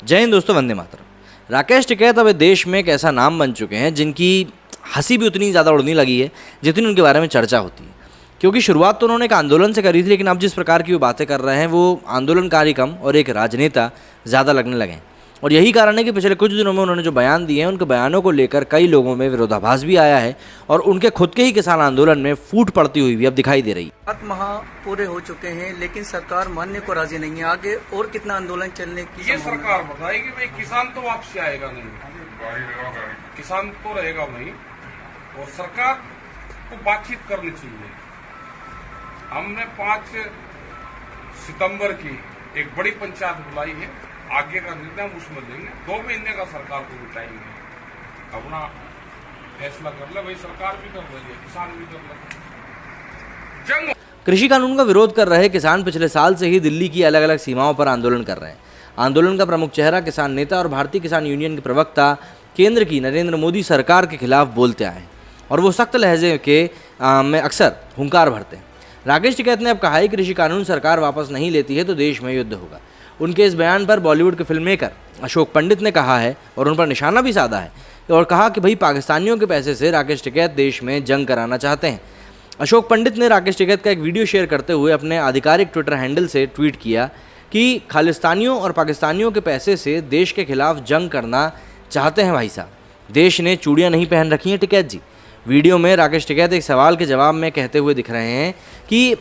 जय हिंद दोस्तों, वंदे मातरम। राकेश टिकैत अब देश में एक ऐसा नाम बन चुके हैं जिनकी हंसी भी उतनी ज़्यादा उड़ने लगी है जितनी उनके बारे में चर्चा होती है। क्योंकि शुरुआत तो उन्होंने एक आंदोलन से करी थी, लेकिन अब जिस प्रकार की वो बातें कर रहे हैं वो आंदोलनकारी कम और एक राजनेता ज़्यादा लगने लगे हैं। और यही कारण है कि पिछले कुछ दिनों में उन्होंने जो बयान दिए हैं उनके बयानों को लेकर कई लोगों में विरोधाभास भी आया है और उनके खुद के ही किसान आंदोलन में फूट पड़ती हुई भी अब दिखाई दे रही है। 7 माह पूरे हो चुके हैं लेकिन सरकार मानने को राजी नहीं है। आगे और कितना आंदोलन चलने की ये सरकार बताएगी। भाई किसान तो वापसी आएगा नहीं, किसान तो रहेगा वहीं और सरकार को बातचीत करनी चाहिए। हमने 5 सितंबर की एक बड़ी पंचायत बुलाई है, आगे का निर्णय हम उसमें लेंगे। 2 महीने का सरकार को भी टाइम है, अपना फैसला कर ले। भाई सरकार भी कर रही है, किसान भी कर ले। जंग कृषि कानून का विरोध कर रहे किसान पिछले साल से ही दिल्ली की अलग अलग सीमाओं पर आंदोलन कर रहे हैं। आंदोलन का प्रमुख चेहरा किसान नेता और भारतीय किसान यूनियन के प्रवक्ता केंद्र की नरेंद्र मोदी सरकार के खिलाफ बोलते आए हैं और वो सख्त लहजे के में अक्सर हुंकार भरते हैं। राकेश टिकैत ने अब कहा है कि कृषि कानून सरकार वापस नहीं लेती है तो देश में युद्ध होगा। उनके इस बयान पर बॉलीवुड के फिल्म मेकर अशोक पंडित ने कहा है और उन पर निशाना भी साधा है और कहा कि भाई पाकिस्तानियों के पैसे से राकेश टिकैत देश में जंग कराना चाहते हैं। अशोक पंडित ने राकेश टिकैत का एक वीडियो शेयर करते हुए अपने आधिकारिक ट्विटर हैंडल से ट्वीट किया कि खालिस्तानियों और पाकिस्तानियों के पैसे से देश के खिलाफ जंग करना चाहते हैं भाई साहब। देश ने चूड़ियाँ नहीं पहन रखी हैं टिकैत जी। वीडियो में राकेश टिकैत एक सवाल के जवाब में कहते हुए दिख रहे हैं कि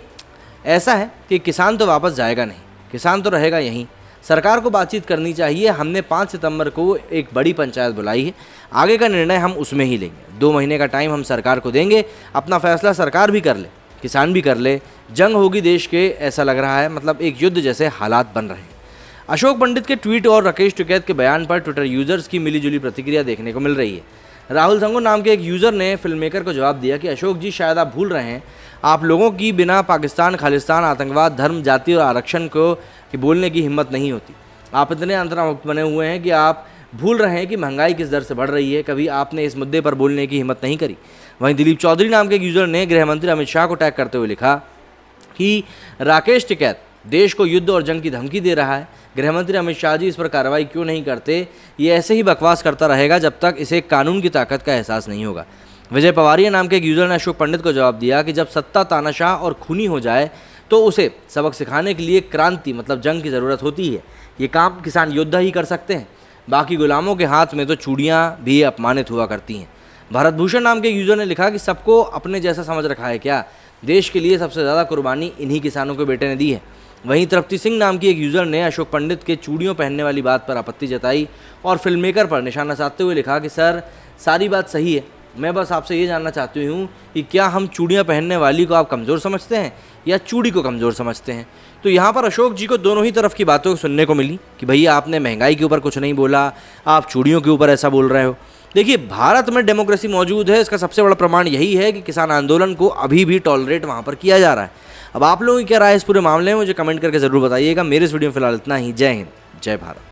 ऐसा है कि किसान तो वापस जाएगा नहीं, किसान तो रहेगा यहीं। सरकार को बातचीत करनी चाहिए। हमने 5 सितंबर को एक बड़ी पंचायत बुलाई है, आगे का निर्णय हम उसमें ही लेंगे। 2 महीने का टाइम हम सरकार को देंगे, अपना फैसला सरकार भी कर ले, किसान भी कर ले। जंग होगी देश के, ऐसा लग रहा है, मतलब एक युद्ध जैसे हालात बन रहे हैं। अशोक पंडित के ट्वीट और राकेश टिकैत के बयान पर ट्विटर यूजर्स की मिलीजुली प्रतिक्रिया देखने को मिल रही है। राहुल संगो नाम के एक यूज़र ने फिल्म मेकर को जवाब दिया कि अशोक जी शायद आप भूल रहे हैं, आप लोगों की बिना पाकिस्तान, खालिस्तान, आतंकवाद, धर्म, जाति और आरक्षण को कि बोलने की हिम्मत नहीं होती। आप इतने अंतर्मुक्त बने हुए हैं कि आप भूल रहे हैं कि महंगाई किस दर से बढ़ रही है। कभी आपने इस मुद्दे पर बोलने की हिम्मत नहीं करी। वहीं दिलीप चौधरी नाम के एक यूज़र ने गृह मंत्री अमित शाह को टैग करते हुए लिखा कि राकेश टिकैत देश को युद्ध और जंग की धमकी दे रहा है। गृहमंत्री अमित शाह जी इस पर कार्रवाई क्यों नहीं करते? ये ऐसे ही बकवास करता रहेगा जब तक इसे कानून की ताकत का एहसास नहीं होगा। विजय पवारिया नाम के एक यूज़र ने अशोक पंडित को जवाब दिया कि जब सत्ता तानाशाह और खूनी हो जाए तो उसे सबक सिखाने के लिए क्रांति मतलब जंग की ज़रूरत होती है। ये काम किसान योद्धा ही कर सकते हैं, बाकी गुलामों के हाथ में तो चूड़ियाँ भी अपमानित हुआ करती हैं। भारत भूषण नाम के यूज़र ने लिखा कि सबको अपने जैसा समझ रखा है क्या? देश के लिए सबसे ज़्यादा कुर्बानी इन्हीं किसानों के बेटे ने दी है। वहीं तृप्ति सिंह नाम की एक यूज़र ने अशोक पंडित के चूड़ियों पहनने वाली बात पर आपत्ति जताई और फिल्म मेकर पर निशाना साधते हुए लिखा कि सर, सारी बात सही है, मैं बस आपसे ये जानना चाहती हूँ कि क्या हम चूड़ियाँ पहनने वाली को आप कमज़ोर समझते हैं या चूड़ी को कमज़ोर समझते हैं? तो यहाँ पर अशोक जी को दोनों ही तरफ की बातों सुनने को मिली कि भैया आपने महंगाई के ऊपर कुछ नहीं बोला, आप चूड़ियों के ऊपर ऐसा बोल रहे हो। देखिए, भारत में डेमोक्रेसी मौजूद है, इसका सबसे बड़ा प्रमाण यही है कि किसान आंदोलन को अभी भी टॉलरेट वहाँ पर किया जा रहा है। अब आप लोगों की क्या राय इस पूरे मामले में मुझे कमेंट करके ज़रूर बताइएगा। मेरे इस वीडियो में फिलहाल इतना ही। जय हिंद, जय भारत।